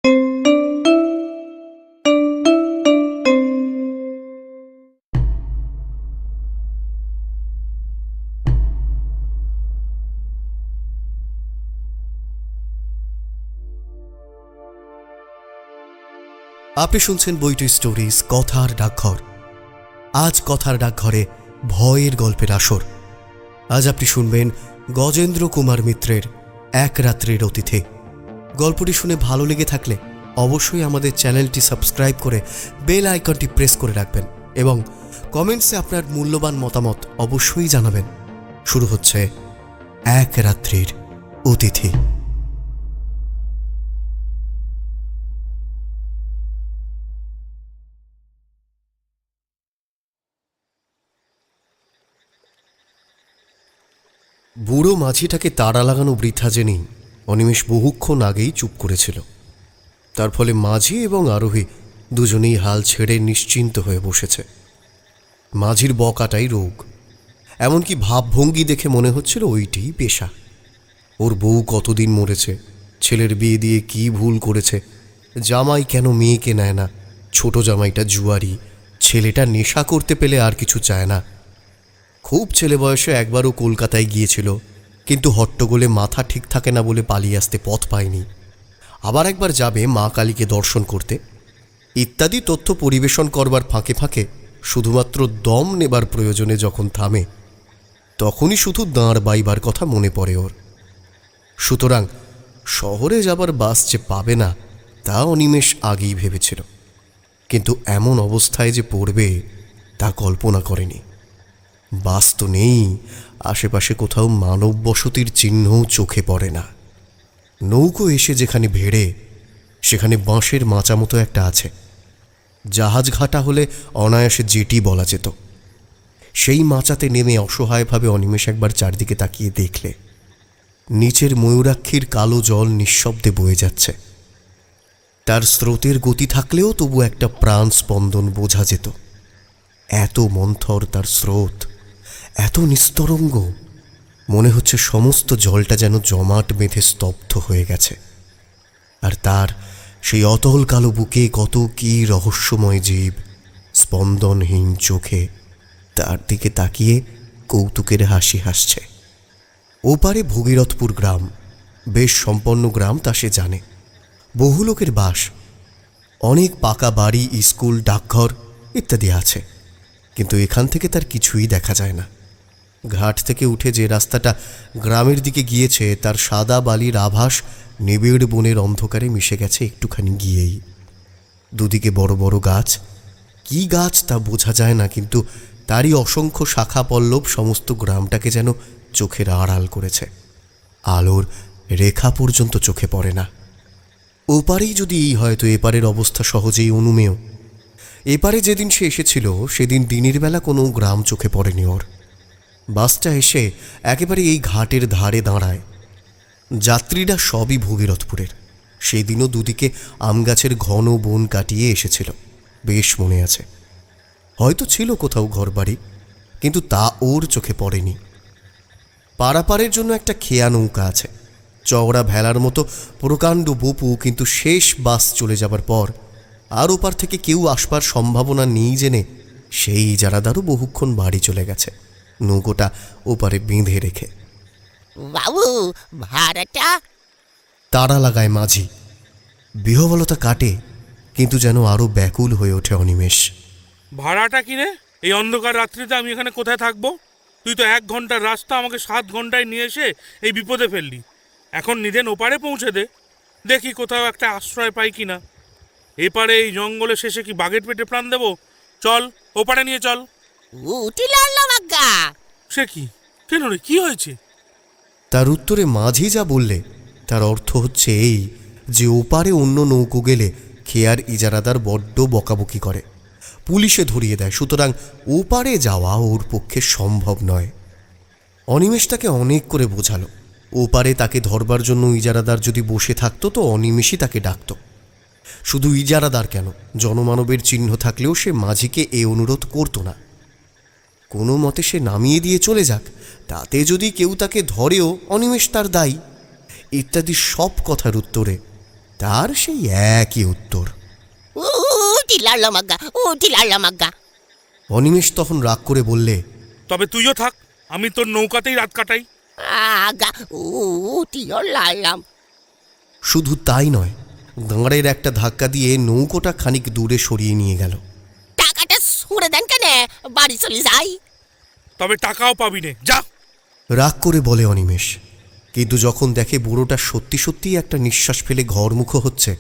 আপনি শুনছেন বইটি স্টোরিজ কথার ডাকঘর। আজ কথার ডাকঘরে ভয়ের গল্পের আসর। আজ আপনি শুনবেন গজেন্দ্র কুমার মিত্রের এক রাত্রির অতিথি। গল্পটি শুনে ভালো লেগে থাকলে অবশ্যই আমাদের চ্যানেলটি সাবস্ক্রাইব করে বেল আইকনটি প্রেস করে রাখবেন এবং কমেন্টসে আপনার মূল্যবান মতামত অবশ্যই জানাবেন। শুরু হচ্ছে এক রাত্রির অতিথি। বুড়ো মাঝিটাকে তাড়া লাগানো বৃথা জেনে অনিমেষ বহুক্ষণ আগেই চুপ করেছিল। তার ফলে মাঝি এবং আরোহী দুজনেই হাল ছেড়ে নিশ্চিন্ত হয়ে বসেছে। মাঝির বকাটাই রোগ, এমনকি ভাবভঙ্গি দেখে মনে হচ্ছিল ওইটিই পেশা। ওর বউ কতদিন মরেছে, ছেলের বিয়ে দিয়ে কি ভুল করেছে, জামাই কেন মেয়েকে নেয় না, ছোট জামাইটা জুয়ারি, ছেলেটা নেশা করতে পেলে আর কিছু চায় না। খুব ছেলে বয়সে একবারও কলকাতায় গিয়েছিল, কিন্তু হট্টগোলে মাথা ঠিক থাকে না বলে পালিয়ে আসতে পথ পায়নি। আবার একবার যাবে মা কালীকে দর্শন করতে, ইত্যাদি তথ্য পরিবেশন করবার ফাঁকে ফাঁকে শুধুমাত্র দম নেবার প্রয়োজনে যখন থামে তখনই শুধু দাঁড় বাইবার কথা মনে পড়ে ওর। সুতরাং শহরে যাবার বাস যে পাবে না তা অনিমেষ আগেই ভেবেছিল, কিন্তু এমন অবস্থায় যে পড়বে তা কল্পনা করেনি। বাস তো নেই, আশেপাশে কোথাও মানব বসতির চিহ্নও চোখে পড়ে না। নৌকো এসে যেখানে ভেড়ে সেখানে বাঁশের মাচা মতো একটা আছে, জাহাজ ঘাটা হলে অনায়াসে জেটি বলা যেত। সেই মাচাতে নেমে অসহায়ভাবে অনিমেষ একবার চারদিকে তাকিয়ে দেখলে নিচের ময়ূরাক্ষীর কালো জল নিঃশব্দে বয়ে যাচ্ছে। তার স্রোতের গতি থাকলেও তবু একটা প্রাণ স্পন্দন বোঝা যেত। এত মন্থর তার স্রোত, এত নিস্তরঙ্গ, মনে হচ্ছে সমস্ত জলটা যেন জমাট বেঁধে স্তব্ধ হয়ে গেছে। আর তার সেই অতল কালো বুকে কত কি রহস্যময় জীব স্পন্দনহীন চোখে তার দিকে তাকিয়ে কৌতুকের হাসি হাসছে। ওপারে ভগীরথপুর গ্রাম, বেশ সম্পন্ন গ্রাম তা সে জানে। বহু লোকের বাস, অনেক পাকা বাড়ি, স্কুল, ডাকঘর ইত্যাদি আছে, কিন্তু এখান থেকে তার কিছুই দেখা যায় না। ঘাট থেকে উঠে যে রাস্তাটা গ্রামের দিকে গিয়েছে তার সাদা বালির আভাস নিবিড় বনের অন্ধকারে মিশে গেছে একটুখানি গিয়েই। দুদিকে বড় বড় গাছ, কি গাছ তা বোঝা যায় না, কিন্তু তারই অসংখ্য শাখা পল্লব সমস্ত গ্রামটাকে যেন চোখের আড়াল করেছে। আলোর রেখা পর্যন্ত চোখে পড়ে না। ওপারেই যদি হয়তো এপারের অবস্থা সহজেই অনুমেয়। এপারে যেদিন সে এসেছিল সেদিন দিনের বেলা কোনো গ্রাম চোখে পড়েনি ওর। বাসটা এসে একেবারে এই ঘাটের ধারে দাঁড়ায়। যাত্রীরা সবই ভগীরথপুরের। সেই দিনও দুদিকে আম গাছের ঘন বন কাটিয়ে এসেছিল, বেশ মনে আছে। হয়তো ছিল কোথাও ঘরবাড়ি, কিন্তু তা ওর চোখে পড়েনি। পারাপারের জন্য একটা খেয়া নৌকা আছে, চওড়া ভেলার মতো প্রকাণ্ড বপু, কিন্তু শেষ বাস চলে যাবার পর আর ওপার থেকে কেউ আসবার সম্ভাবনা নেই জেনে সেই ইজারাদারও বহুক্ষণ বাড়ি চলে গেছে, নৌকোটা ওপারে বেঁধে রেখে। বাবু, ভাড়াটা? তাড়া লাগায় মাঝি। বিহবলতা কাটে, কিন্তু যেন আরো ব্যাকুল হয়ে ওঠে অনিমেষ। ভাড়াটা কিনে এই অন্ধকার রাত্রিতে আমি এখানে কোথায় থাকবো? তুই তো 1 ঘন্টার রাস্তা আমাকে 7 ঘন্টায় নিয়ে এসে এই বিপদে ফেললি। এখন নিদেন ওপারে পৌঁছে দে, দেখি কোথাও একটা আশ্রয় পাই কিনা। এপারে এই জঙ্গলের শেষে কি বাঘের পেটে প্রাণ দেব? চল, ওপারে নিয়ে চল। উঠি লাল্লা বাগ্গা। সে কি? কেন রে, কি হয়েছে? তার উত্তরে মাঝি যা বললে তার অর্থ হচ্ছে এই যে ওপারে অন্য নৌকো গেলে খেয়ার ইজারাদার বড্ড বকাবকি করে, পুলিশে ধরিয়ে দেয়। সুতরাং ওপারে যাওয়া ওর পক্ষে সম্ভব নয়। অনিমেষ তাকে অনেক করে বোঝালো। ওপারে তাকে ধরবার জন্য ইজারাদার যদি বসে থাকতো তো অনিমেষই তাকে ডাকত। শুধু ইজারাদার কেন, জনমানবের চিহ্ন থাকলেও সে মাঝিকে এ অনুরোধ করত না। কোনো মতে সে নামিয়ে দিয়ে চলে যাক, তাতে যদি কেউ তাকে ধরেও অনিমেষ তার দায়ী, ইত্যাদি সব কথার উত্তরে তার সেই একই উত্তর। উটি লাড়লাম আজ্ঞা, উটি লাড়লাম আজ্ঞা। অনিমেষ তখন রাগ করে বললে, তবে তুইও থাক, আমি তোর নৌকাতেই রাত কাটাই। আজ্ঞা, উটিও লাড়লাম। শুধু তাই নয়, দাঁড়ের একটা ধাক্কা দিয়ে নৌকোটা খানিক দূরে সরিয়ে নিয়ে গেল। টাকাটা ছুঁড়ে দেন কেন, বাড়ি চলে যাই। তবে টাকাও পাবি নে, যা। রাগ করে বলে অনিমেষ, কিন্তু যখন দেখে বুড়োটা সত্যি সত্যিই একটা নিঃশ্বাস ফেলে ঘরমুখো হচ্ছে,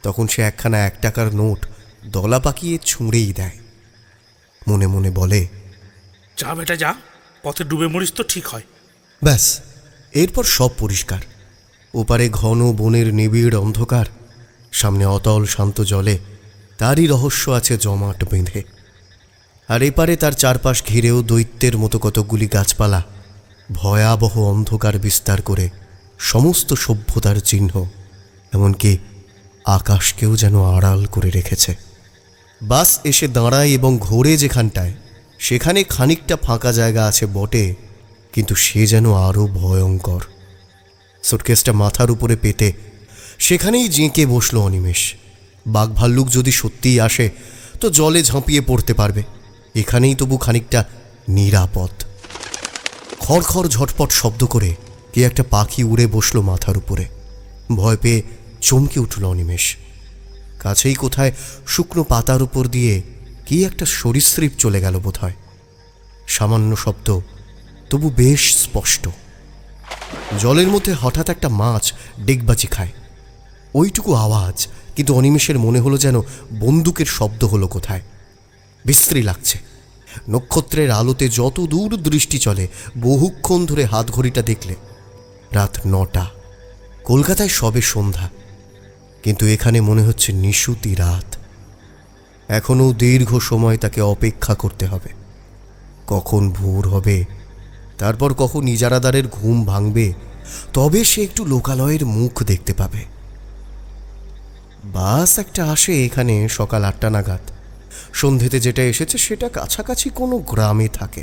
তখন সে একখানা 1 টাকার নোট দলা পাকিয়ে ছুঁড়েই দেয়। মনে মনে বলে, যা বেটা যা, পথে ডুবে মরিস তো ঠিক হয়। ব্যাস, এরপর সব পরিষ্কার। ওপারে ঘন বনের নিবিড় অন্ধকার, সামনে অতল শান্ত জলে তারই রহস্য আছে জমাট বেঁধে। আর এপারে তার চারপাশ ঘিরেও দৈত্যের মতো কতকগুলি গাছপালা ভয়াবহ অন্ধকার বিস্তার করে সমস্ত সভ্যতার চিহ্ন, এমনকি আকাশকেও যেন আড়াল করে রেখেছে। বাস এসে দাঁড়ায় এবং ঘোরে যেখানটায়, সেখানে খানিকটা ফাঁকা জায়গা আছে বটে, কিন্তু সে যেন আরও ভয়ঙ্কর। সুটকেসটা মাথার উপরে পেতে সেখানেই জেঁকে বসল অনিমেষ। বাঘ ভাল্লুক যদি সত্যিই আসে তো জলে ঝাঁপিয়ে পড়তে পারবে, এখানেই তবু খানিকটা নিরাপদ। খড়খড় ঝটপট শব্দ করে কে একটা পাখি উড়ে বসল মাথার উপরে। ভয় পেয়ে চমকে উঠল অনিমেষ। কাছেই কোথায় শুকনো পাতার উপর দিয়ে কি একটা সরীসৃপ চলে গেল বোধহয়। সামান্য শব্দ, তবু বেশ স্পষ্ট। জলের মধ্যে হঠাৎ একটা মাছ ডেকবাজি খায়, ওইটুকু আওয়াজ, কিন্তু অনিমেষের মনে হলো যেন বন্দুকের শব্দ হলো কোথায়। বিশ্রী লাগছে। নক্ষত্রের আলোতে যত দূর দৃষ্টি চলে, বহুক্ষণ ধরে হাত ঘড়িটা দেখলে রাত 9টা। কলকাতায় সবে সন্ধ্যা, কিন্তু এখানে মনে হচ্ছে নিশুতি রাত। এখনও দীর্ঘ সময় তাকে অপেক্ষা করতে হবে। কখন ভোর হবে, তারপর কখন ইজারাদারের ঘুম ভাঙবে, তবে সে একটু লোকালয়ের মুখ দেখতে পাবে। বাস একটা আসে এখানে সকাল 8টা নাগাদ। সন্ধেতে যেটা এসেছে সেটা কাছাকাছি কোনো গ্রামে থাকে।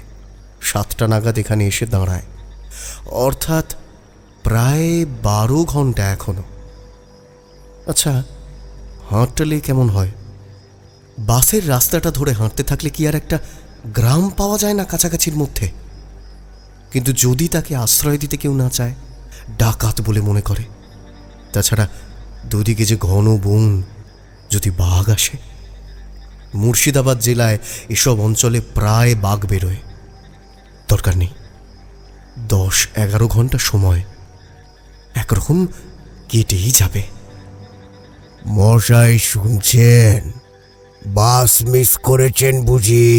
7টা নাগাদ এখানে এসে দাঁড়ায়, অর্থাৎ প্রায় 12 ঘন্টা এখনো। আচ্ছা, হাঁটলে কেমন হয়? বাসের রাস্তাটা ধরে হাঁটতে থাকলে কি আর একটা গ্রাম পাওয়া যায় না কাছাকাছির মধ্যে? কিন্তু যদি তাকে আশ্রয় দিতে কেউ না চায়, ডাকাত বলে মনে করে, তাছাড়া দুদিকে যে ঘন বন, যদি বাঘ আসে। মুর্শিদাবাদ জেলায় এসব অঞ্চলে প্রায় বাঘ বেরোয়। দরকার নেই, 10-11 ঘন্টা সময় একরকম কেটেই যাবে। মশাই শুনছেন? বাস মিস করেছেন বুঝি?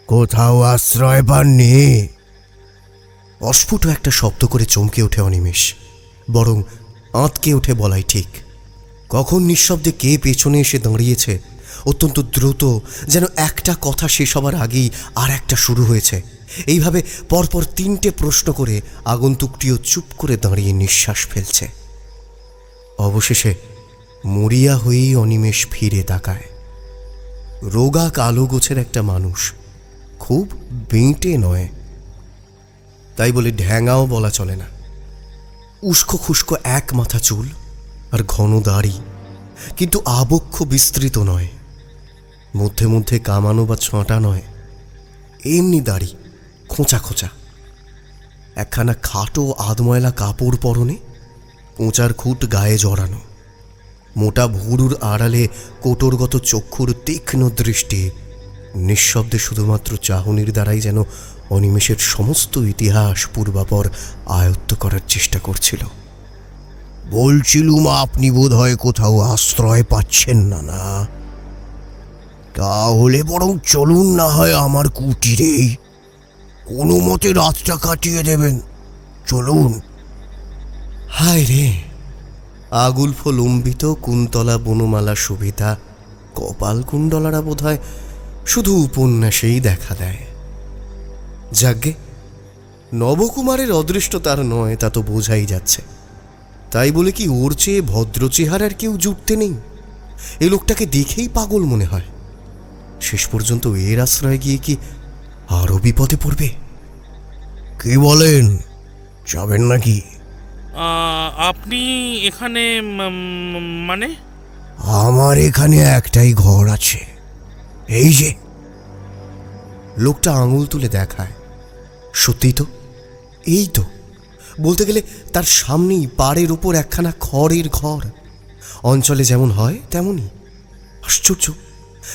কোথাও আশ্রয় পাননি? অস্ফুট একটা শব্দ করে চমকে ওঠে অনিমেষ, বরং আঁতকে ওঠে বলাই ঠিক। কখন নিঃশব্দে কে পেছনে এসে দাঁড়িয়েছে, অত্যন্ত দ্রুত, যেন একটা কথা শেষ হবার আগেই আর একটা শুরু হয়েছে। এইভাবে পরপর 3টে প্রশ্ন করে আগন্তুকটিও চুপ করে দাঁড়িয়ে নিঃশ্বাস ফেলছে। অবশেষে মরিয়া হয়েই অনিমেষ ফিরে তাকায়। রোগা কালো গোছের একটা মানুষ, খুব বেঁটে নয়, তাই বলে ঢ্যাঙাও বলা চলে না। উস্কো খুস্কো এক মাথা চুল আর ঘন দাড়ি, কিন্তু আবক্ষ বিস্তৃত নয়, মধ্যে মধ্যে কামানো বা ছাঁটা নয়, এমনি দাড়ি খোঁচা খোঁচা। একখানা খাটো আধময়লা কাপড় পরনে, কোঁচার খুঁট গায়ে জড়ানো। মোটা ভুরুর আড়ালে কোটরগত চক্ষুর তীক্ষ্ণ দৃষ্টি নিঃশব্দে শুধুমাত্র চাহনির দ্বারাই যেন অনিমেষের সমস্ত ইতিহাস পূর্বাপর আয়ত্ত করার চেষ্টা করছিল। বলছিলুম আপনি বোধহয় কোথাও আশ্রয় পাচ্ছেন না, না? তাহলে বরং চলুন না হয় আমার কুটিরেই, কোনো মতে রাতটা কাটিয়ে দেবেন। চলুন। হায় রে, আগুলফ লম্বিত কুন্তলা বনমালা সুবিধা কপাল কুণ্ডলারা বোধহয় শুধু উপন্যাসেই দেখা দেয়। যাজ্ঞে, নবকুমারের অদৃষ্ট তার নয় তা তো বোঝাই যাচ্ছে। তাই বলে কি ওর চেয়ে ভদ্র চেহারার কেউ জুটতে নেই? এই লোকটাকে দেখেই পাগল মনে হয়। শেষ পর্যন্ত এর আশ্রয় গিয়ে কি আরো বিপদে পড়বে? কি বলেন, যাবেন নাকি? আপনি এখানে মানে? আমার এখানে একটাই ঘর আছে, এই যে। লোকটা আঙুল তুলে দেখায়। সত্যিই তো, এই তো। বলতে গেলে তার সামনেই পাড়ের ওপর একখানা খড়ের ঘর। অঞ্চলে যেমন হয় তেমনই। আশ্চর্য,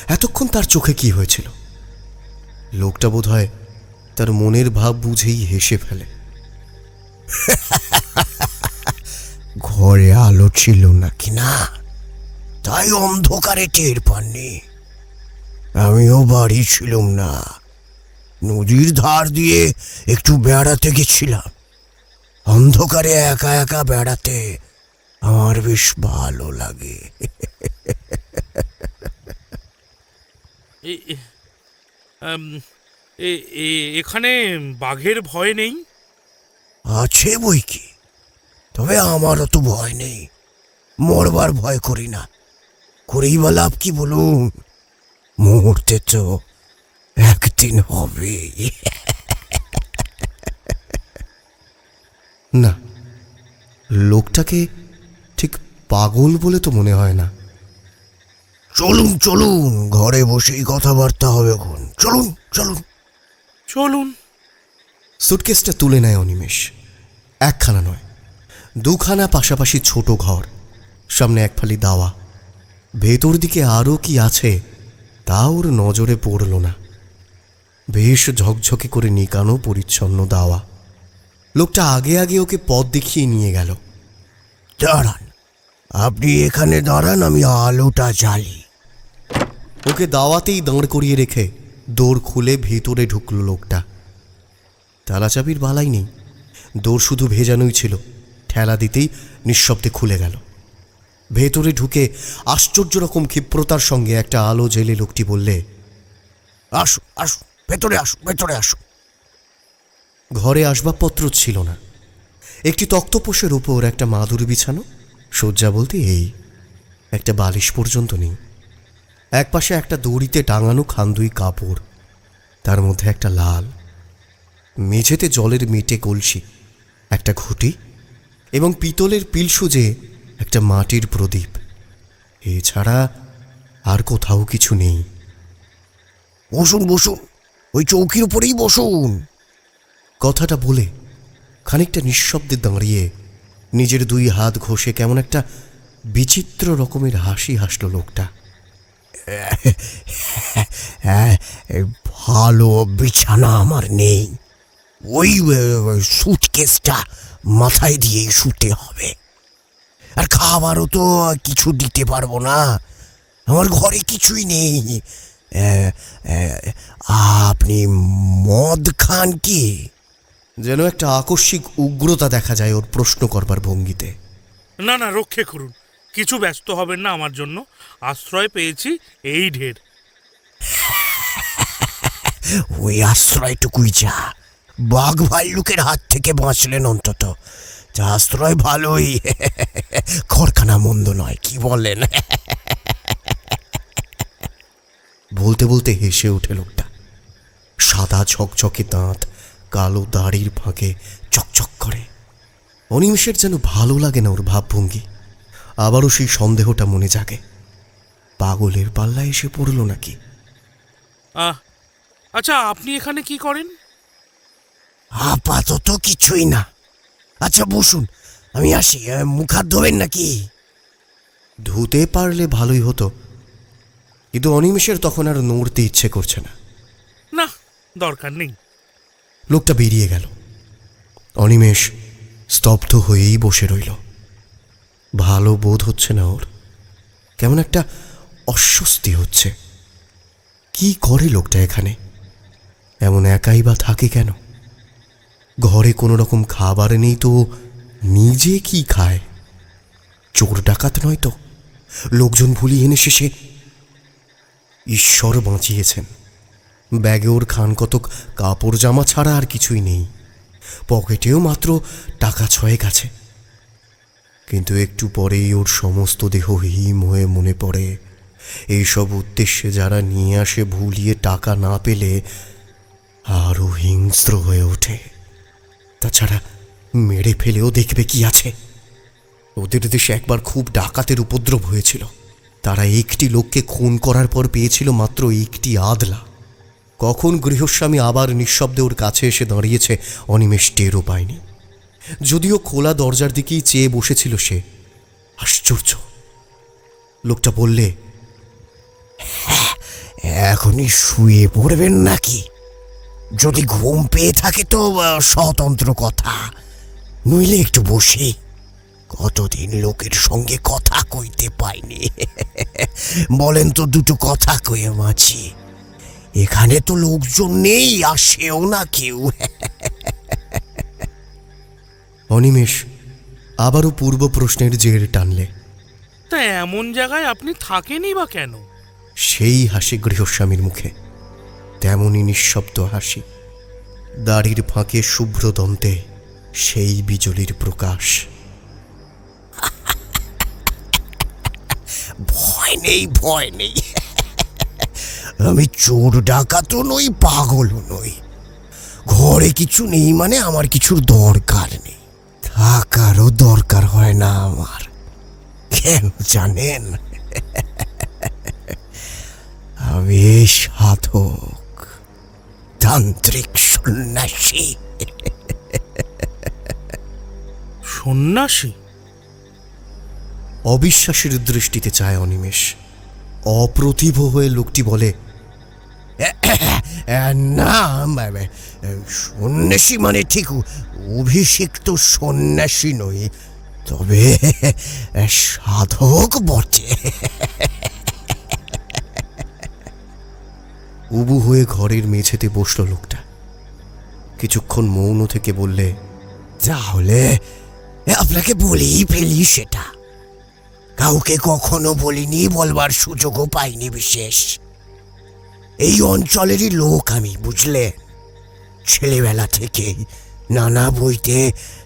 এতক্ষণ তার চোখে কি হয়েছিল? লোকটা বোধহয় তার মনের ভাব বুঝেই হেসে ফেলে। ঘরে আলো ছিল নাকি না, তাই অন্ধকারে টের পাননি। আমিও বাড়ি ছিলাম না, নদীর ধার দিয়ে একটু বেড়াতে গেছিলাম। অন্ধকারে একা একা বেড়াতে আমার বেশ ভালো লাগে। এ- এ- আম, এখানে বাঘের ভয় নেই? আছে বই কি, তবে আমারও তো ভয় নেই। মরবার ভয় করি না, করেই বা লাভ কি বলুন? মুহূর্তে তো একদিন হবে। না, লোকটাকে ঠিক পাগল বলে তো মনে হয় না। চলুন চলুন, ঘরে বসেই কথাবার্তা হবে এখন। চলুন চলুন। চলুন। সুটকেসটা তুলে নেয় অনিমেষ। একখানা নয়, দুখানা পাশাপাশি ছোট ঘর, সামনে এক ফালি দাওয়া। ভেতর দিকে আরও কি আছে তা ওর নজরে পড়ল না। বেশ ঝকঝকে করে নিকানো পরিচ্ছন্ন দাওয়া। লোকটা আগে আগে ওকে পথ দেখিয়ে নিয়ে গেল। দাঁড়ান, আপনি এখানে দাঁড়ান, আমি আলোটা জ্বালি। ওকে দাওয়াতেই দাঁড় করিয়ে রেখে দৌড় খুলে ভেতরে ঢুকল লোকটা। তালাচাবির বালাই নেই, দৌড় শুধু ভেজানোই ছিল। ঠেলা দিতেই নিঃশব্দে খুলে গেল। ভেতরে ঢুকে আশ্চর্য রকম ক্ষিপ্রতার সঙ্গে একটা আলো জেলে লোকটি বললে, আসুন আসুন, ভেতরে আসুন, ভেতরে আসুন। ঘরে আসবাবপত্র ছিল না। একটি তক্তপোষের উপর একটা মাদুর বিছানো, শয্যা বলতে এই, একটা বালিশ পর্যন্ত নেই। একপাশে একটা দড়িতে টাঙানো খান্দুই কাপড়, তার মধ্যে একটা লাল। মেঝেতে জলের মেটে কলসি, একটা ঘুঁটি এবং পিতলের পিলসুজে একটা মাটির প্রদীপ। এছাড়া আর কোথাও কিছু নেই। বসুন বসুন, ওই চৌকির উপরেই বসুন। কথাটা বলে খানিকটা নিঃশব্দে দাঁড়িয়ে নিজের দুই হাত ঘষে কেমন একটা বিচিত্র রকমের হাসি হাসল লোকটা। হ্যাঁ, ভালো বিছানা আমার নেই, ওই সুটকেসটা মাথায় দিয়েই শুতে হবে। আর খাবারও তো কিছু দিতে পারবো না, আমার ঘরে কিছুই নেই। আপনি মদ খান কি? যেন একটা আকস্মিক উগ্রতা দেখা যায় ওর প্রশ্ন করবার ভঙ্গিতে। না না, রক্ষে করুন, কিছু ব্যস্ত হবেন না আমার জন্য। আশ্রয় পেয়েছি, এই ঢের। ওই আশ্রয়টুকুই যা, বাঘ ভাল্লুকের হাত থেকে বাঁচলেন অন্তত। যা আশ্রয় ভালোই, ঘরখানা মন্দ নয়, কি বলেন? বলতে বলতে হেসে ওঠে লোকটা। সাদা ঝকঝকে দাঁত কালো দাড়ির ফাঁকে চকচক করে। অনিমেষের যেন ভালো লাগে না ওর ভাবভঙ্গি। আবারও সেই সন্দেহটা মনে জাগে, পাগলের পাল্লায় এসে পড়ল নাকি। আচ্ছা, আপনি এখানে কি করেন? আপাতত কিছুই না। আচ্ছা বসুন, আমি আসি। মুখ হাত ধোবেন নাকি? ধুতে পারলে ভালোই হতো, কিন্তু অনিমেষের তখন আর নড়তে ইচ্ছে করছে না। না, দরকার নেই। লোকটা বেরিয়ে গেল। অনিমেষ স্তব্ধ হয়েই বসে রইল। ভালো বোধ হচ্ছে না ওর, কেমন একটা অস্বস্তি হচ্ছে। কি করে লোকটা এখানে? এমন একাই বা থাকে কেন? ঘরে কোনো রকম খাবার নেই তো নিজে কি খায়? চোর ডাকাত নয় তো? লোকজন ভুলিয়ে এনে শেষে ঈশ্বর বাঁচিয়েছেন, ব্যাগে ওর খান কতক কাপড় জামা ছাড়া আর কিছুই নেই। পকেটেও মাত্র টাকা 6 আছে। কিন্তু একটু পরেই ওর সমস্ত দেহ হিম হয়ে মনে পড়ে, এইসব উদ্দেশ্যে যারা নিয়ে আসে ভুলিয়ে টাকা না পেলে আরও হিংস্র হয়ে ওঠে। তাছাড়া মেরে ফেলেও দেখবে কি আছে। ওদের দেশে একবার খুব ডাকাতের উপদ্রব হয়েছিল। তারা একটি লোককে খুন করার পর পেয়েছিল মাত্র একটি আদলা। কখন গৃহস্বামী আবার নিঃশব্দে ওর কাছে এসে দাঁড়িয়েছে অনিমেষ টেরও পায়নি। যদিও খোলা দরজার দিকেই চেয়ে বসেছিল সে। আশ্চর্য, লোকটা বললে, এখনই শুয়ে পড়বেন নাকি? যদি ঘুম পেয়ে থাকে তো স্বতন্ত্র কথা, নইলে একটু বসে। কতদিন লোকের সঙ্গে কথা কইতে পাইনি। বলেন তো দুটো কথা কয়ে মাছি। এখানে তো লোকজন নেই, আসেও না কেউ। অনিমেষ আবারও পূর্ব প্রশ্নের জের টানলে। তা এমন জায়গায় আপনি থাকেনই বা কেন? সেই হাসি গৃহস্বামীর মুখে, তেমনই নিঃশব্দ হাসি। দাড়ির ফাঁকে শুভ্র দন্তে সেই বিজলির প্রকাশ। ভয় নেই, ভয় নেই। আমি চোর ডাকাতও নই, পাগলও নই। ঘরে কিছু নেই মানে আমার কিছুর দরকার নেই, থাকারও দরকার হয় না আমার। কেন জানেন? আমি সাধক, তান্ত্রিক, সন্ন্যাসী। সন্ন্যাসী? অবিশ্বাসের দৃষ্টিতে চায় অনিমেষ। অপ্রতিভ হয়ে লোকটি বলে, না, সন্ন্যাসী মানে ঠিক অভিষিক্ত সন্ন্যাসী নই, তবে সাধক বটে। উবু হয়ে ঘরের মেঝেতে বসল লোকটা। কিছুক্ষণ মৌন থেকে বললে, তাহলে আপনাকে বলেই ফেলি সেটা। কাউকে কখনো বলিনি, বলবার সুযোগও পাইনি বিশেষ। এই অঞ্চলেরই লোক আমি, বুঝলে। ছেলেবেলা থেকেই নানা বইতে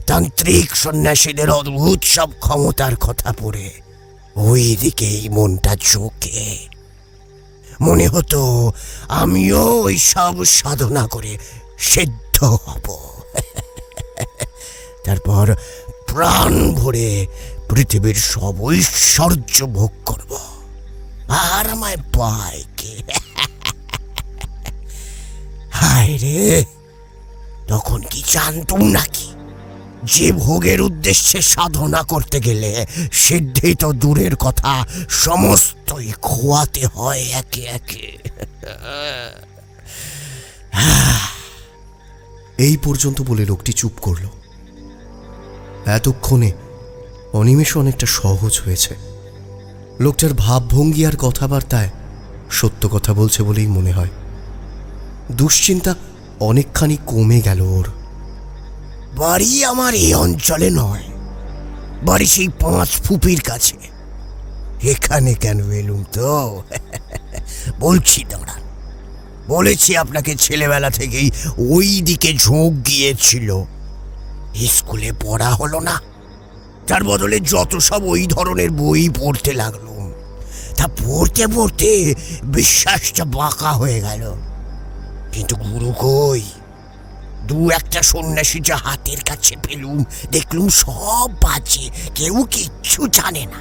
তান্ত্রিক সন্ন্যাসীদের অদ্ভুত সব ক্ষমতার কথা পড়ে ওই দিকেই মনটা ঝোঁকে। মনে হতো আমিও ওই সব সাধনা করে সিদ্ধ হব, তারপর প্রাণ ভরে পৃথিবীর সব ঐশ্বর্য ভোগ করব। আর আমায় পায় কে? হায় রে, তখন কি জানতুম নাকি যে ভোগের উদ্দেশ্যে সাধনা করতে গেলে সিদ্ধি তো দূরের কথা, সমস্তই খোয়াতে হয় একে একে। এই পর্যন্ত বলে লোকটি চুপ করল। এতক্ষণে অনিমেষ অনেকটা সহজ হয়েছে। লোকটার ভাবভঙ্গি আর কথাবার্তায় সত্য কথা বলছে বলেই মনে হয়। দুশ্চিন্তা অনেকখানি কমে গেল ওর। বাড়ি আমার এই অঞ্চলে নয়, বাড়ি সেই 5 ফুপির কাছে। এখানে কেন এলুম তো বলছি, দাঁড়ান। বলেছি আপনাকে ছেলেবেলা থেকেই ওই দিকে ঝোঁক গিয়েছিল। স্কুলে পড়া হলো না, তার বদলে যত সব ওই ধরনের বই পড়তে লাগলুম। তা পড়তে পড়তে বিশ্বাসটা বাঁকা হয়ে গেল। কিন্তু গুরু কই? 2-1টা সন্ন্যাসী যা হাতের কাছে পেলুম, দেখলুম সব বাজে, কেউ কিচ্ছু জানে না।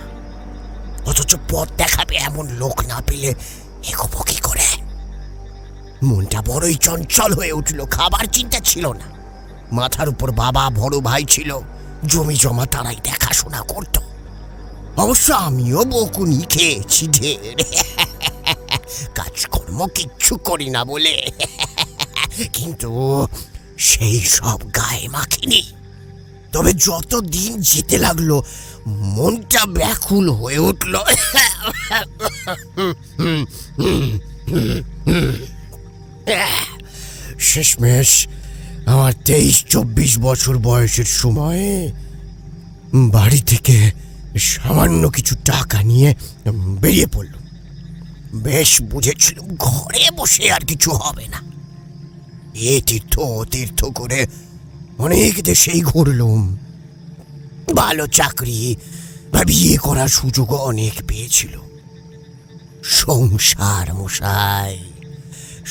অথচ পথ দেখাবে এমন লোক না পেলে এগোবো কি করে? মনটা বড়ই চঞ্চল হয়ে উঠল। খাবার চিন্তা ছিল না, মাথার উপর বাবা, বড় ভাই ছিল, জমি জমা তারাই দেখাশোনা করত। অবশ্য আমিও বকুনি খেয়েছি ঢের, কাজকর্ম কিচ্ছু করি না বলে। কিন্তু সেই সব গায়ে মাখিনি। তবে যত দিন যেতে লাগলো মনটা ব্যাকুল হয়ে উঠল। শেষমেশ আমার 23-24 বছর বয়সের সময়ে বাড়ি থেকে সামান্য কিছু টাকা নিয়ে বেরিয়ে পড়ল। বেশ বুঝেছিলাম ঘরে বসে আর কিছু হবে না। এ তীর্থ ও তীর্থ করে অনেক দেশেই ঘুরলুম। ভালো চাকরি বা বিয়ে করার সুযোগও অনেক পেয়েছিল। সংসার মশাই,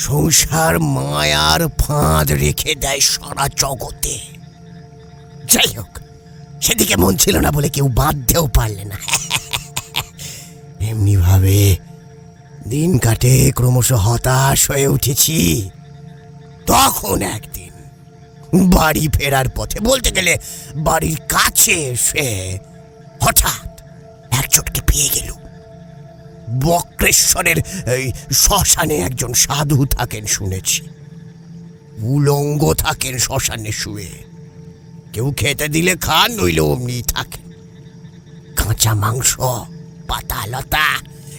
সংসার মায়ার ফাঁদ রেখে দেয় সারা জগতে। যাই হোক, সেদিকে মন ছিল না বলে কেউ বাঁধতেও পারলে না। এমনি ভাবে দিন কাটে, ক্রমশ হতাশ হয়ে উঠেছি। তখন একদিন বাড়ি ফেরার পথে, বলতে গেলে বাড়ির কাছে এসে হঠাৎ একজনকে পেয়ে গেল। বক্রেশ্বরের এই শ্মশানে একজন সাধু থাকেন শুনেছি। উলঙ্গ থাকেন শ্মশানে শুয়ে। কেউ খেতে দিলে খান, নইলে অমনি থাকেন। কাঁচা মাংস, পাতা লতা,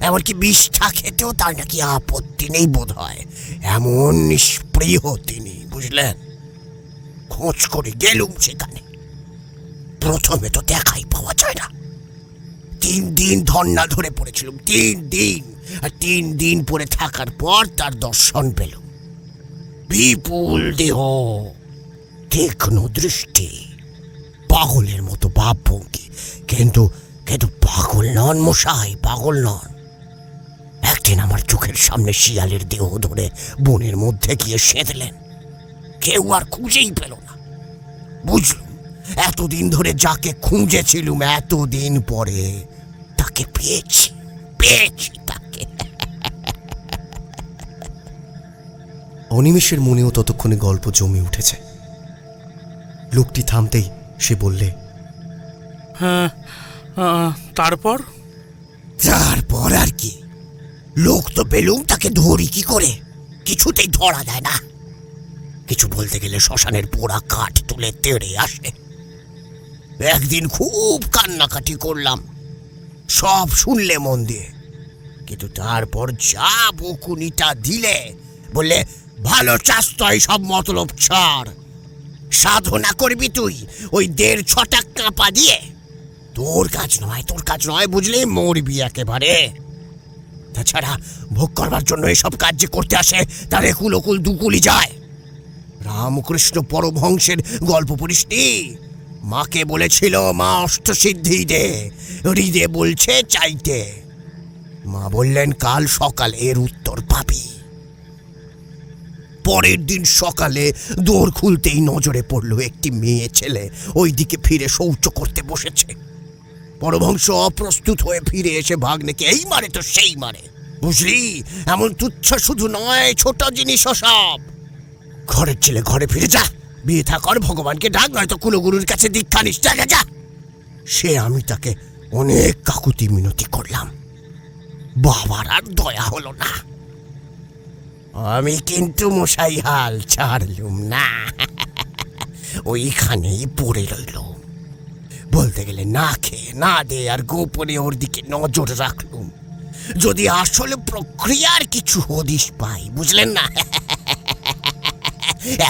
এমনকি বিষ্ঠা খেতেও তার নাকি আপত্তি নেই বোধ হয়। এমন নিষ্প্রিয় তিনি, বুঝলেন। খোঁজ করে গেলুম সেখানে। প্রথমে তো দেখাই পাওয়া যায় না। 3 দিন ধর্না ধরে পড়েছিলাম, 3 দিন। আর 3 দিন পরে থাকার পর তার দর্শন পেলুম। বিপুল দেহ, তীক্ষ্ণ দৃষ্টি, পাগলের মতো ভাবভঙ্গি। কিন্তু কিন্তু পাগল নন মশাই, পাগল নন। একদিন আমার চোখের সামনে শিয়ালের দেহ ধরে বনের মধ্যে গিয়ে সেঁধলেন। কেউ আর খুঁজেই পেল না। বুঝলুম, এতদিন ধরে যাকে খুঁজেছিলুম, এতদিন পরে তাকে পেয়েছি, পেয়েছি তাকে। অনিমেষের মনেও ততক্ষণে গল্প জমে উঠেছে। লোকটি থামতেই সে বললে, হ্যাঁ, তারপর? তারপর আর কি, লোক তো পেলুম, তাকে ধরি কি করে? কিছুতেই ধরা যায় না। কিছু বলতে গেলে শ্মশানের পোড়া কাঠ তুলে তেড়ে আসে। একদিন খুব কান্নাকাটি করলাম, সব শুনলে মন দিয়ে। কিন্তু তারপর যা বকুনিটা দিলে, বললে ভালো চাস তো, সব মতলব ছাড়। সাধনা করবি তুই ওই 1.5 টাকা কাঁপা দিয়ে? তোর কাজ নয়, তোর কাজ নয়, বুঝলি, মরবি একেবারে। তাছাড়া ভোগ করবার জন্য এসব কাজ যে করতে আসে, তার একুল ওকুল দুকুলি যায়। রামকৃষ্ণ পরমহংসের গল্প পড়িসনি? মাকে বলেছিল, মা অষ্টসিদ্ধি দে, হৃদে বলছে চাইতে। মা বললেন, কাল সকালে এর উত্তর পাবি। পরের দিন সকালে দোর খুলতেই নজরে পড়ল একটি মেয়ে ছেলে ওই দিকে ফিরে শৌচ করতে বসেছে। পরমহংস অপ্রস্তুত হয়ে ফিরে এসে ভাগ্নেকে এই মারে তো সেই মারে। বুঝলি, এমন তুচ্ছ শুধু নয়, ছোট জিনিসও সব। ঘরের ছেলে ঘরে ফিরে যা, বিয়ে থাকর, ভগবানকে ডাক, নয়তো কুলগুরুর কাছে দীক্ষা নিস, যা। সে আমি তাকে অনেক কাকুতি মিনতি করলাম, বাবার আর দয়া হলো না। আমি কিন্তু মশাই হাল ছাড়লুম না, ওইখানেই পড়ে রইল। বলতে গেলে না খেয়ে না দে আর গোপনে ওর দিকে নজর রাখলুম, যদি আসলে প্রক্রিয়ার কিছু হদিশ পাই, বুঝলেন না।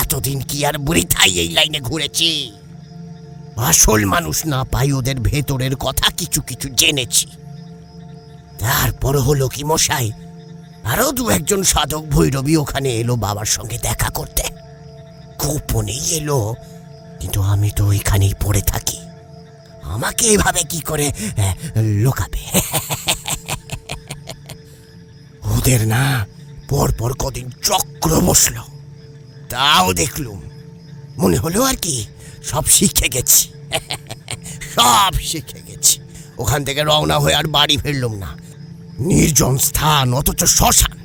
এতদিন কি আর বৃথাই এই লাইনে ঘুরেছি? আসল মানুষ না পাই, ওদের ভেতরের কথা কিছু কিছু জেনেছি। তারপর হলো কি মশাই, আরো 2-1 সাধক ভৈরবী ওখানে এলো বাবার সঙ্গে দেখা করতে। গোপনেই এলো, কিন্তু আমি তো ওইখানেই পড়ে থাকি। আমাকে এভাবে কি করে লোকাবে? ওদের না পরপর কদিন চক্র বসলো, তাও দেখলুম। মনে হলো আর কি সব শিখে গেছি, সব শিখে গেছি। ওখান থেকে রওনা হয়ে আর বাড়ি ফিরলুম না। নির্জন স্থান, অথচ শ্মশান,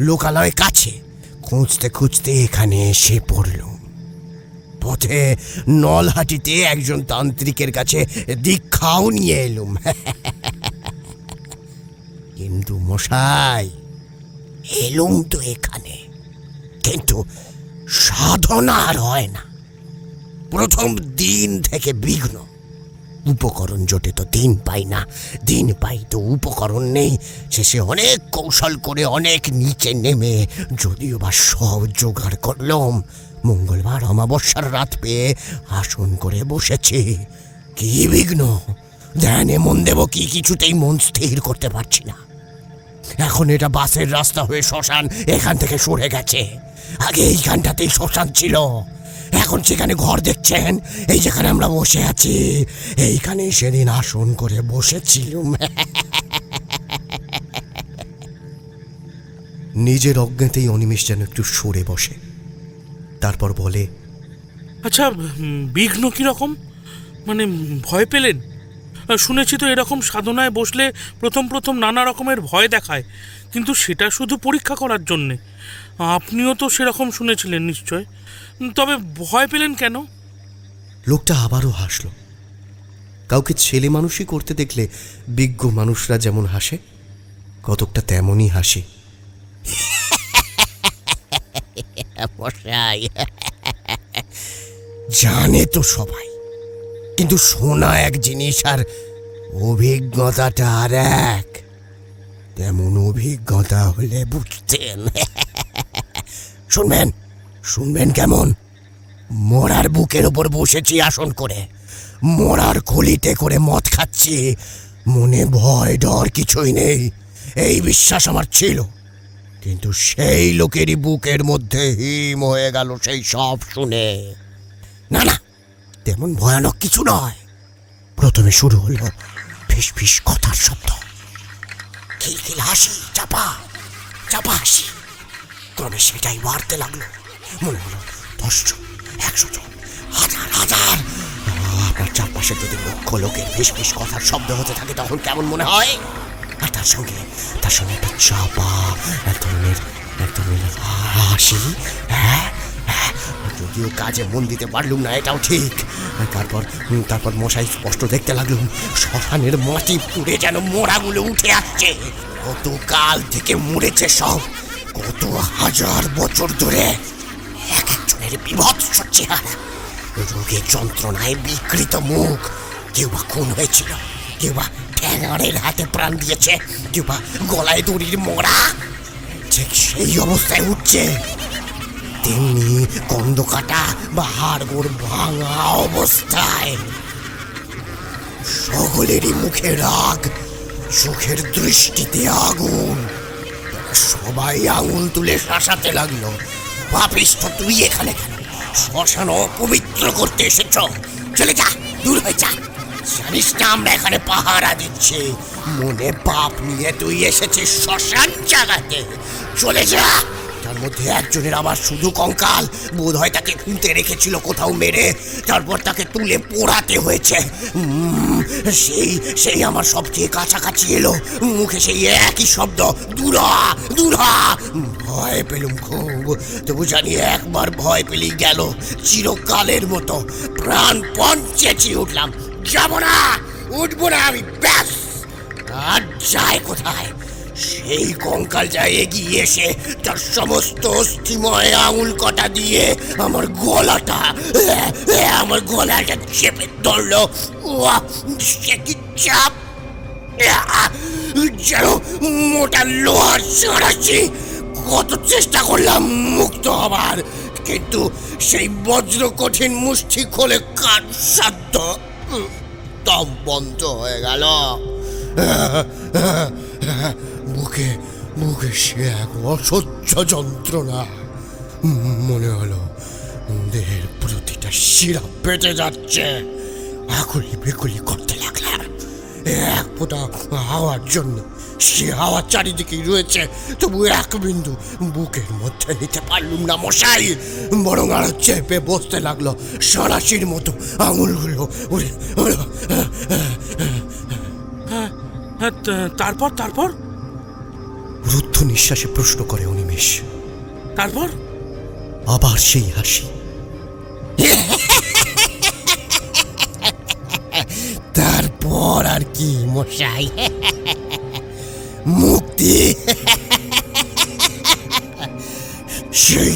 লোকালয় কাছে। খুঁজতে খুঁজতে এখানে এসে পড়লুম। পথে নলহাটিতে একজন তান্ত্রিকের কাছে দীক্ষাও নিয়ে এলুম। কিন্তু মশাই, এলুম তো এখানে, কিন্তু সাধনা আর হয় না। প্রথম দিন থেকে বিঘ্ন। উপকরণ জোটে তো দিন পাই না, দিন পাই তো উপকরণ নেই। শেষে অনেক কৌশল করে অনেক নিচে নেমে যদিও বা সব জোগাড় করলাম, মঙ্গলবার অমাবস্যার রাত পেয়ে আসন করে বসেছি। কি বিঘ্ন! ধ্যানে মন দেব কি, কিছুতেই মন স্থির করতে পারছি না। এখন এটা বাসের রাস্তা হয়ে শ্মশান এখান থেকে সরে গেছে। আগে এইখানটাতেই শ্মশান ছিল, এখন সেখানে ঘর দেখছেন। এই যেখানে আমরা বসে আছি, এইখানে সেদিন আসন করে বসেছিলুম। নিজের অজ্ঞাতেই অনিমেষ যেন একটু সরে বসে। তারপর বলে, আচ্ছা, বিঘ্ন কিরকম? মানে ভয় পেলেন? শুনেছি তো এরকম সাধনায় বসলে প্রথম প্রথম নানা রকমের ভয় দেখায়, কিন্তু সেটা শুধু পরীক্ষা করার জন্যে। আপনিও তো সেরকম শুনেছিলেন নিশ্চয়, তবে ভয় পেলেন কেন? লোকটা আবারও হাসল। কাউকে ছেলে মানুষই করতে দেখলে বিজ্ঞ মানুষরা যেমন হাসে, কতকটা তেমনই হাসি। মশাই, জানে তো সবাই, কিন্তু শোনা এক জিনিস আর অভিজ্ঞতাটা আর এক। তেমন অভিজ্ঞতা হলে বুঝতেন। শুনবেন শুনবেন কেমন? মরার বুকের ওপর বসেছি আসন করে, মরার কলিতে করে মদ খাচ্ছি, মনে ভয় ডর কিছুই নেই, এই বিশ্বাস আমার ছিল। কিন্তু সেই লোকেরই বুকের মধ্যে হিম হয়ে গেল সেই সব শুনে। না না, তেমন ভয়ানক কিছু নয়। প্রথমে শুরু হলো ফিস ফিস কথার শব্দ, খিলখিল হাসি, চাপা চাপা হাসি। ক্রমে সেটাই বাড়তে লাগলো। মনে হলো 10 জন, 100 জন, হাজার হাজার। আপনার চারপাশে যদি লক্ষ লোকের ফিস ফিস কথার শব্দ হতে থাকে তখন কেমন মনে হয়? আর তার সঙ্গে একটা চাপা এক ধরনের হাসি। হ্যাঁ, যদিও কাজে মন দিতে পারলুম না, এটাও ঠিক। তারপর মশাই স্পষ্ট দেখতে লাগলুম শ্মশানের মাটি পুড়ে যেন মোড়াগুলো উঠে আসছে। কত কাল থেকে মরেছে সব, কত হাজার বছর ধরে। এক একজনের বিভৎস চেহারা, রোগের যন্ত্রণায় বিকৃত মুখ। কেউ বা খুন হয়েছিল, কেউ বা ঠ্যাঙাড়ের হাতে প্রাণ দিয়েছে, কেউ বা গলায় দড়ির মোড়া। ঠিক সেই অবস্থায় উঠছে, তেমনি কন্দ কাটা বা হাড়গোড় ভাঙা অবস্থায়। সকলেরই মুখে রাগ, চোখের দৃষ্টিতে আগুন। তারা সবাই আঙুল তুলে শাসাতে লাগলো, পাপিষ্ঠ তুই এখানে কেন? শ্মশান অপবিত্র করতে এসেছ, চলে যা, দূর হয়ে যা। জানিস না আমরা এখানে পাহারা দিচ্ছি, মনে পাপ নিয়ে তুই এসেছিস শ্মশান জাগাতে, চলে যা। তার মধ্যে একজনের আবার শুধু কঙ্কাল, বোধ হয় তাকে খুঁতে রেখেছিল কোথাও মেরে, তারপর তাকে তুলে পোড়াতে হয়েছে। সেই আমার সবচেয়ে কাছাকাছি এলো, মুখে সেই একই শব্দ, দূরা দূরা। ভয় পেলুম খুব, তবু জানি একবার ভয় পেলেই গেল চিরকালের মতো। প্রাণপণ চেঁচিয়ে উঠলাম, যাবো না, উঠবো না আমি, ব্যাস। আর যায় কোথায়? সেই কঙ্কাল যায় এগিয়ে এসে তার সমস্ত অস্থিময় আঙুল কটা দিয়ে আমার গলাটা চেপে ধরলো। সে কি চাপ, যেন মোটা লোহার ছড়াচ্ছি। কত চেষ্টা করলাম মুক্ত হবার, কিন্তু সেই বজ্র কঠিন মুষ্টি খোলে কার সাধ্য, দম বন্ধ হয়ে গেল। বুকে সে এক অসহ্য যন্ত্রণা। মনে হলো দেহের প্রতিটা শিরা পেটে যাচ্ছে। আকুলি বেকুলি করতে লাগলাম এক ফোঁটা হাওয়ার জন্য। সে হাওয়া চারিদিকেই রয়েছে, তবু এক বিন্দু বুকের মধ্যে নিতে পারলুম না মশাই, বরং আরো চেপে বসতে লাগলো সরাসির মতো। আঙুলগুলো তারপর রুদ্ধ নিঃশ্বাসে প্রশ্ন করে অনিমেষ। তারপর আবার সেই হাসি। তারপর আর কি মশাই, মুক্তি। সেই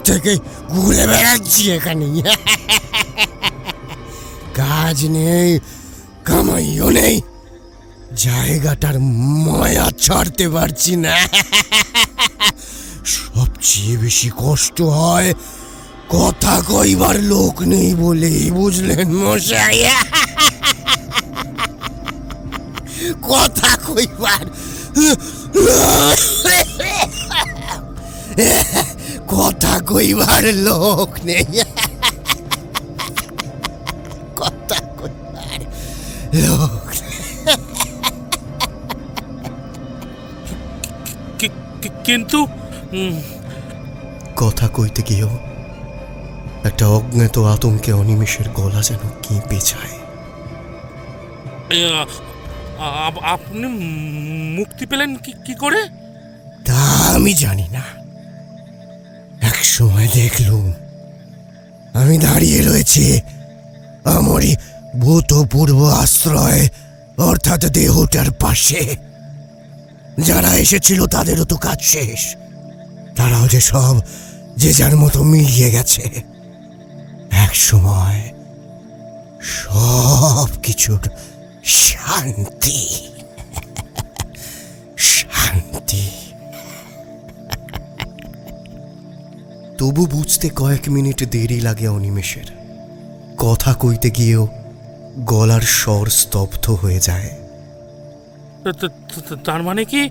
থেকে ঘুরে বেড়াচ্ছি এখানে, কাজ নেই, কামাইও নেই, জায়গাটার মায়া ছাড়তে পারছি না। সবচেয়ে বেশি কষ্ট হয় কথা কইবার লোক নেই বলেই, বুঝলেন মশাই? কথা কইবার লোক নেই, কথা কইবার লোক। কিন্তু কথা কইতে গিয়েও একটা অজ্ঞাত আতঙ্কে অনিমেষের গলা যেন কেঁপে যায়। এ, আপনি মুক্তি পেলেন কি করে? তা আমি জানি না। এক সময় দেখলুম আমি দাঁড়িয়ে রয়েছি আমারই ভূতপূর্ব আশ্রয়, অর্থাৎ দেহটার পাশে। যারা এসেছিল তাদেরও তো কাজ শেষ, তারাও যে সব যে যার মতো মিলিয়ে গেছে। এক সময় সব কিছুর শান্তি শান্তি। তবু বুঝতে কয়েক মিনিট দেরি লাগে অনিমেষের। কথা কইতে গিয়েও গলার স্বর স্তব্ধ হয়ে যায়। তার মানে কি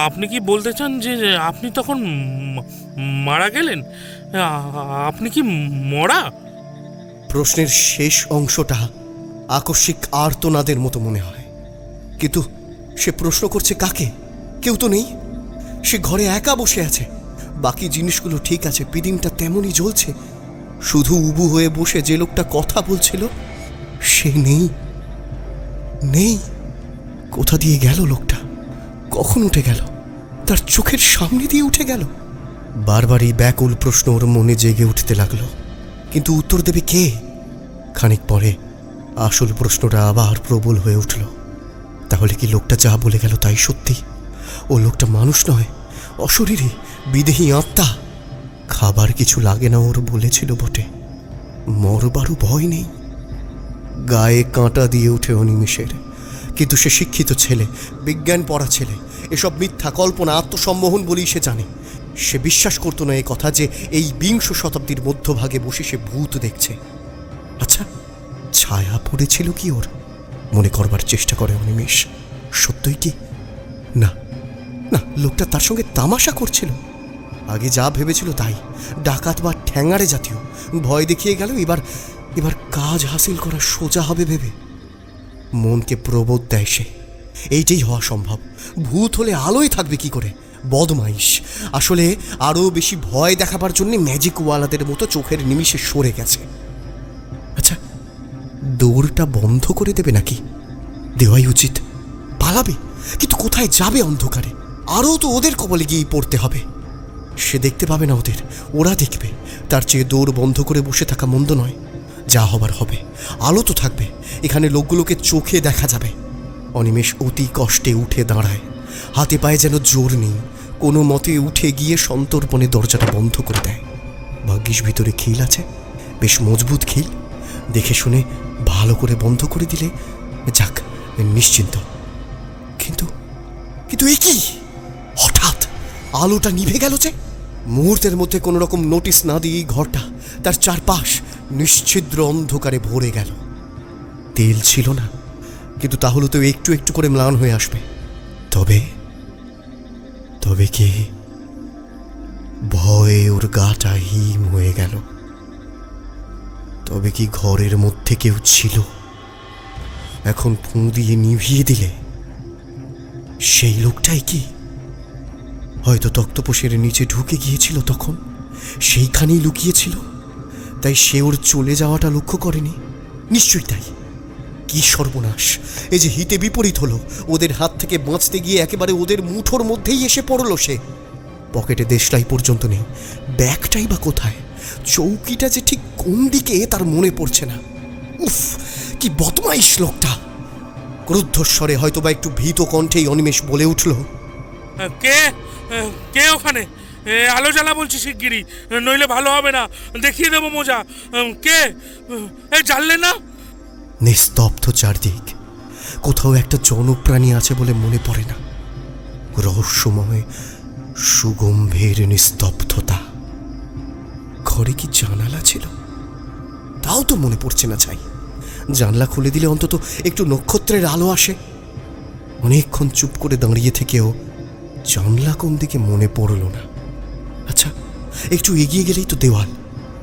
আপনি কি বলতে চান যে আপনি তখন মারা গেলেন? আপনি কি মরা? প্রশ্নের শেষ অংশটা আকস্মিক আর্তনাদের মতো মনে হয়, কিন্তু সে প্রশ্ন করছে কাকে? কেউ তো নেই। সে ঘরে একা বসে আছে। বাকি জিনিসগুলো ঠিক আছে, পিদিমটা তেমনই জ্বলছে। শুধু উবু হয়ে বসে যে লোকটা কথা বলছিল সে নেই। নেই। কোথা দিয়ে গেল লোকটা? কখন উঠে গেল? তার চোখের সামনে দিয়ে উঠে গেল। বারবারই ব্যাকুল প্রশ্ন ওর মনে জেগে উঠতে লাগলো, কিন্তু উত্তর দেবে কে? খানিক পরে আসল প্রশ্নটা আবার প্রবল হয়ে উঠল। তাহলে কি লোকটা যা বলে গেল তাই সত্যি? ও লোকটা মানুষ নয়, অশরীরী, বিদেহী আত্মা। খাবার কিছু লাগে না ওর বলেছিল বটে, মরবারও ভয় নেই। গায়ে কাঁটা দিয়ে ওঠে অনিমেষের। কিন্তু সে শিক্ষিত ছেলে, বিজ্ঞান পড়া ছেলে। এসব মিথ্যা কল্পনা, আত্মসম্মোহন বলেই সে জানে। সে বিশ্বাস করতো না এ কথা যে এই ২০ শতাব্দীর মধ্যভাগে বসে সে ভূত দেখছে। আচ্ছা, ছায়া পড়েছিল কি ওর? মনে করবার চেষ্টা করে অনিমেষ। সত্যই কি? না না, লোকটা তার সঙ্গে তামাশা করছিল। আগে যা ভেবেছিল তাই, ডাকাত বা ঠ্যাঙাড়ে জাতীয়। ভয় দেখিয়ে গেল, এবার কাজ হাসিল করা সোজা হবে ভেবে মনকে প্রবোধ দেয় সে। এইটাই হওয়া সম্ভব। ভূত হলে আলোয় থাকবে কি করে? বদমাইশ। আসলে আরও বেশি ভয় দেখাবার জন্য ম্যাজিকওয়ালাদের মতো চোখের নিমিষে সরে গেছে। আচ্ছা, দৌড়টা বন্ধ করে দেবে নাকি? দেওয়াই উচিত। পালাবে, কিন্তু কোথায় যাবে অন্ধকারে? আরও তো ওদের কবলে গিয়েই পড়তে হবে। সে দেখতে পাবে না ওদের, ওরা দেখবে। তার চেয়ে দৌড় বন্ধ করে বসে থাকা মন্দ নয়। যা হবার হবে। আলো তো থাকবে, এখানে লোকগুলোকে চোখে দেখা যাবে। অনিমেষ অতি কষ্টে উঠে দাঁড়ায়। হাতে পায়ে যেন জোর নেই। কোনো মতে উঠে গিয়ে সন্তর্পণে দরজাটা বন্ধ করে দেয়। ভাগ্যিস ভিতরে খিল আছে, বেশ মজবুত খিল। দেখে শুনে ভালো করে বন্ধ করে দিলে যাক, নিশ্চিন্ত। কিন্তু কিন্তু এ কি? হঠাৎ আলোটা নিভে গেল যে! মুহূর্তের মধ্যে কোনো রকম নোটিশ না দিয়েই ঘরটা, তার চারপাশ নিশ্ছিদ্র অন্ধকারে ভরে গেল। তেল ছিল না, কিন্তু তাহলে তো একটু একটু করে ম্লান হয়ে আসবে। তবে তবে কি? ভয়ে ওর গাটা হিম হয়ে গেল। তবে কি ঘরের মধ্যে কেউ ছিল? এখন ফুঁ দিয়ে নিভিয়ে দিলে সেই লোকটাই কি? হয়তো তক্তপোষের নিচে ঢুকে গিয়েছিল, তখন সেইখানেই লুকিয়েছিল। তাই সে ওর চলে যাওয়াটা লক্ষ্য করেনি। নিশ্চয়ই তাই। কি সর্বনাশ! এই যে হিতে বিপরীত হলো। ওদের হাত থেকে বাঁচতে গিয়ে একেবারে ওদের মুঠোর মধ্যেই এসে পড়ল সে। পকেটে দেশলাই পর্যন্ত নেই। ব্যাগটাই বা কোথায়? চৌকিটা যে ঠিক কোন দিকে তার মনে পড়ছে না। উফ, কি বদমাইশ লোকটা! ক্রুদ্ধস্বরে, হয়তো বা একটু ভীত কণ্ঠেই অনিমেষ বলে উঠল, কে কে ওখানে? আলো জ্বালা বলছি শিগগিরই, নইলে ভালো হবে না। দেখিয়ে দেবো মজা। কে? জানলে না? নিস্তব্ধ চারদিক। কোথাও একটা জনপ্রাণী আছে বলে মনে পড়ে না। রহস্যময় সুগম্ভীর নিস্তব্ধতা। ঘরে কি জানালা ছিল? তাও তো মনে পড়ছে না। চাই জানলা খুলে দিলে অন্তত একটু নক্ষত্রের আলো আসে। অনেকক্ষণ চুপ করে দাঁড়িয়ে থেকেও জানলা কোন দিকে মনে পড়ল না। আচ্ছা, একটু এগিয়ে গেলেই তো দেওয়াল।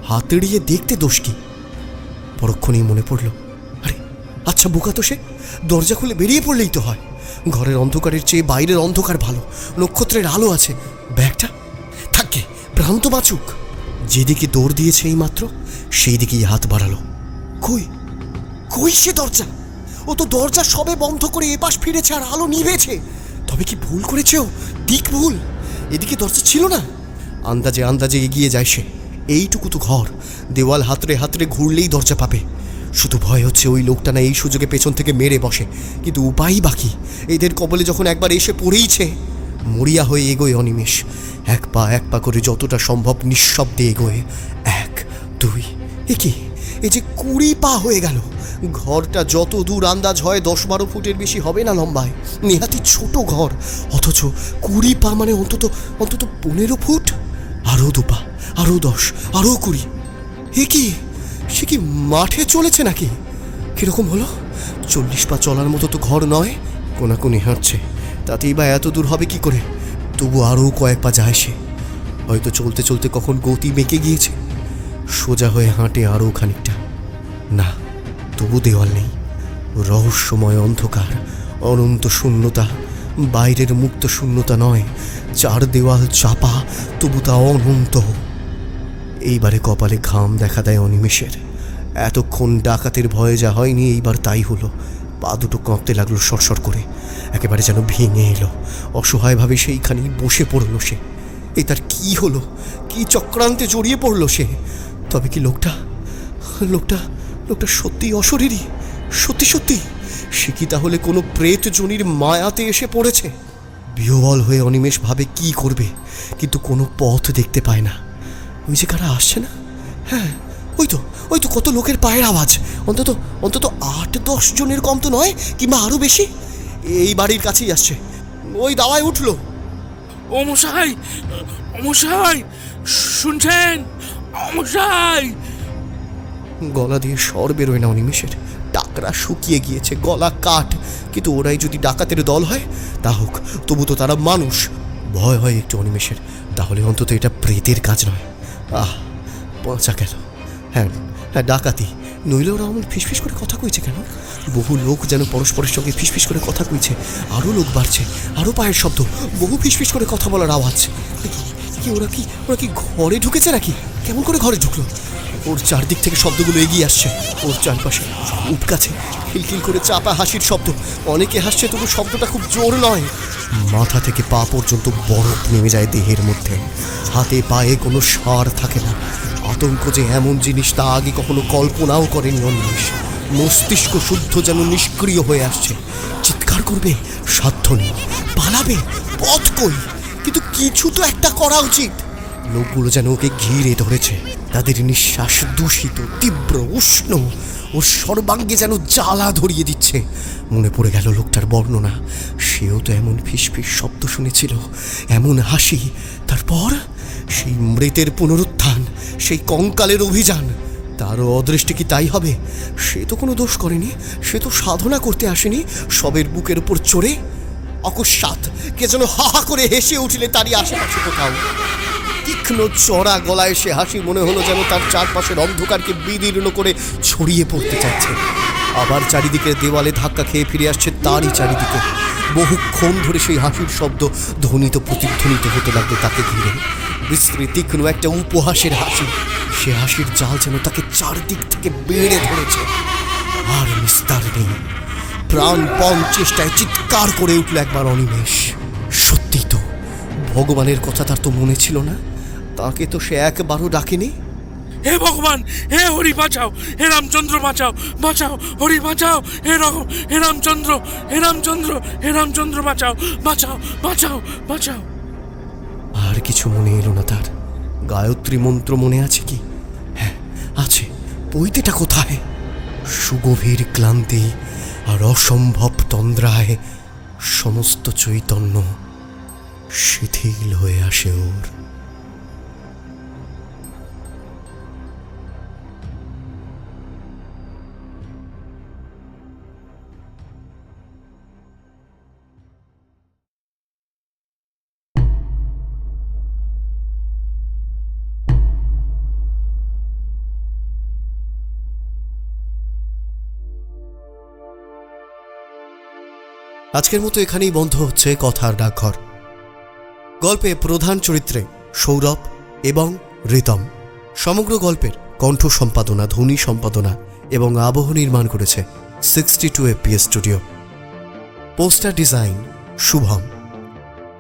হাত এড়িয়ে দেখতে দোষ কি? পরক্ষণেই মনে পড়ল, আরে আচ্ছা, বোকা তো সে। দরজা খুলে বেরিয়ে পড়লেই তো হয়। ঘরের অন্ধকারের চেয়ে বাইরের অন্ধকার ভালো। নক্ষত্রের আলো আছে। ব্যাগটা থাকে, ভ্রান্ত বাঁচুক। যেদিকে দৌড় দিয়েছে এই মাত্র সেই দিকেই হাত বাড়ালো। কই কই সে দরজা? ও তো দরজা সবে বন্ধ করে এপাশ ফিরেছে আর আলো নিভেছে। তবে কি ভুল করেছে ও? দিক ভুল, এদিকে দরজা ছিল না। আন্দাজে আন্দাজে এগিয়ে যায় সে। এইটুকু তো ঘর, দেওয়াল হাতড়ে হাতড়ে ঘুরলেই দরজা পাবে। শুধু ভয় হচ্ছে ওই লোকটা না এই সুযোগে পেছন থেকে মেরে বসে। কিন্তু উপায়ই বাকি, এদের কবলে যখন একবার এসে পড়েইছে। মরিয়া হয়ে এগোয় অনিমেষ, এক পা করে যতটা সম্ভব নিঃশব্দে এগোয়। 1 2, এ কি, এই যে 20 পা হয়ে গেল। ঘরটা যত দূর আন্দাজ হয় 10-12 ফুটের বেশি হবে না লম্বায়, নেহাতি ছোট ঘর। অথচ 20 পা মানে অন্তত 15 ফুট। আরও 2 পা, আরও 10, আরও 20। এ কি, সে কি মাঠে চলেছে নাকি? কিরকম হলো? 40 পা চলার মতো তো ঘর নয়। কোনাকুনি হাঁটছে, তাতেই বা এত দূর হবে কি করে? তবু আরও কয়েক পা যায় সে। হয়তো চলতে চলতে কখন গতি বেঁকে গিয়েছে। সোজা হয়ে হাঁটে আরও খানিকটা। না, তবু দেওয়াল নেই। রহস্যময় অন্ধকার, অনন্ত শূন্যতা। বাইরের মুক্ত শূন্যতা নয়, 4 দেওয়াল চাপা, তবু তা অনন্ত। এইবারে কপালে ঘাম দেখা দেয় অনিমেষের। এতক্ষণ ডাকাতের ভয়ে যা হয়নি, এইবার তাই হলো। পা দুটো কাঁপতে লাগলো সরসর করে, একেবারে যেন ভেঙে এলো। অসহায়ভাবে সেইখানেই বসে পড়ল সে। এই তার কি হলো? কি চক্রান্তে জড়িয়ে পড়ল সে? তবে কি লোকটা সত্যিই অশরীরী? সত্যি সে কি তাহলে কোনো প্রেত জনির মায়াতে এসে পড়েছে? বিহ্বল হয়ে অনিমেষ ভাবে কি করবে, কিন্তু কোনো পথ দেখতে পায় না। ওই যে কারা আসছে না? হ্যাঁ, ওই তো কত লোকের পায়ের আওয়াজ। অন্তত 8-10 জনের কম তো নয়, কিংবা আরো বেশি। এই বাড়ির কাছেই আসছে। ওই দাওয়ায় উঠলো। ও মশাই, ও মশাই, শুনছেন? ও মশাই! গলা দিয়ে স্বর বেরোয় না অনিমেষের। টাকরা শুকিয়ে গিয়েছে, গলা কাঠ। কিন্তু ওরাই যদি ডাকাতের দল হয় তা হোক, তবু তো তারা মানুষ। ভয় হয় একটু অনিমেষের। তাহলে অন্তত এটা প্রেতের কাজ নয়। বাঁচা গেল। হ্যাঁ, ডাকাতি। নইলে ওরা অমন ফিসফিস করে কথা কইছে কেন? বহু লোক যেন পরস্পরের সঙ্গে ফিসফিস করে কথা কইছে। আরও লোক বাড়ছে, আরও পায়ের শব্দ, বহু ফিসফিস করে কথা বলার আওয়াজ। ওরা কি ঘরে ঢুকেছে নাকি? কেমন করে ঘরে ঢুকলো? ওর চারদিক থেকে শব্দগুলো এগিয়ে আসছে। ওর চারপাশে উপকাছে খিলখিল করে চাপা হাসির শব্দ। অনেকে হাসছে, তবু শব্দটা খুব জোর নয়। মাথা থেকে পা পর্যন্ত বরফ নেমে যায় দেহের মধ্যে। হাতে পায়ে কোনো সার থাকে না। আতঙ্ক যে এমন জিনিস তা আগে কখনো কল্পনাও করেনি অনিমেষ। মস্তিষ্ক শুদ্ধ যেন নিষ্ক্রিয় হয়ে আসছে। চিৎকার করবে, সাধ্য নেই। পালাবে, পথ কই? কিন্তু কিছু তো একটা করা উচিত। লোকগুলো যেন ওকে ঘিরে ধরেছে। তাদের নিঃশ্বাস দূষিত, তীব্র, উষ্ণ। ও সর্বাঙ্গে যেন জ্বালা ধরিয়ে দিচ্ছে। মনে পড়ে গেল লোকটার বর্ণনা। সেও তো এমন ফিসফিস শব্দ শুনেছিল, এমন হাসি। তারপর সেই মৃতের পুনরুত্থান, সেই কঙ্কালের অভিযান। তারও অদৃষ্টে কি তাই হবে? সে তো কোনো দোষ করেনি, সে তো সাধনা করতে আসেনি। সবের বুকের উপর চড়ে অকস্মাৎ কে যেন হা হা করে হেসে উঠলে তারই আশেপাশে কোথাও। তীক্ষ্ণ চড়া গলায় সে হাসি মনে হলো যেন তার চারপাশের অন্ধকারকে বিদীর্ণ করে ছড়িয়ে পড়তে চাইছে। আবার চারিদিকের দেওয়ালে ধাক্কা খেয়ে ফিরে আসছে তারই চারিদিকে। বহুক্ষণ ধরে সেই হাসির শব্দ ধ্বনিত প্রতিধ্বনিত হতে লাগলো তাকে ঘিরে। বিস্তৃত তীক্ষ্ণ একটা উপহাসের হাসি। সে হাসির জাল যেন তাকে চারদিক থেকে বেড়ে ধরেছে। আর নিস্তার নেই। প্রাণপণ চেষ্টায় চিৎকার করে উঠল একবার অনিমেষ। সত্যি তো, ভগবানের কথা তার তো মনে ছিল না। তাকে তো সে একবারও ডাকেনি। হে ভগবান, হে হরি বাঁচাও, হে রামচন্দ্র বাঁচাও, বাঁচাও হরি বাঁচাও, হে রামচন্দ্র, হে রামচন্দ্র, হে রামচন্দ্র বাঁচাও, বাঁচাও, বাঁচাও, বাঁচাও। আর কিছু মনে এলো না তার। গায়ত্রী মন্ত্র মনে আছে কি? হ্যাঁ আছে। পৈতেটা কোথায়? সুগভীর ক্লান্তি আর অসম্ভব তন্দ্রায় সমস্ত চৈতন্য শিথিল হয়ে আসে ওর। আজকের মতো এখানেই বন্ধ হচ্ছে কথার ডাকঘর। গল্পে প্রধান চরিত্রে সৌরভ এবং রিতম, সমগ্র গল্পের কণ্ঠ সম্পাদনা, ধ্বনি সম্পাদনা এবং আবহ নির্মাণ করেছে 62 FPS studio. Poster design Shubham.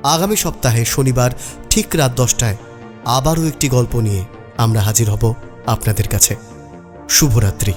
আগামী সপ্তাহে শনিবার ঠিক রাত 10টায় আবারও একটি গল্প নিয়ে আমরা হাজির হব আপনাদের কাছে। শুভরাত্রি।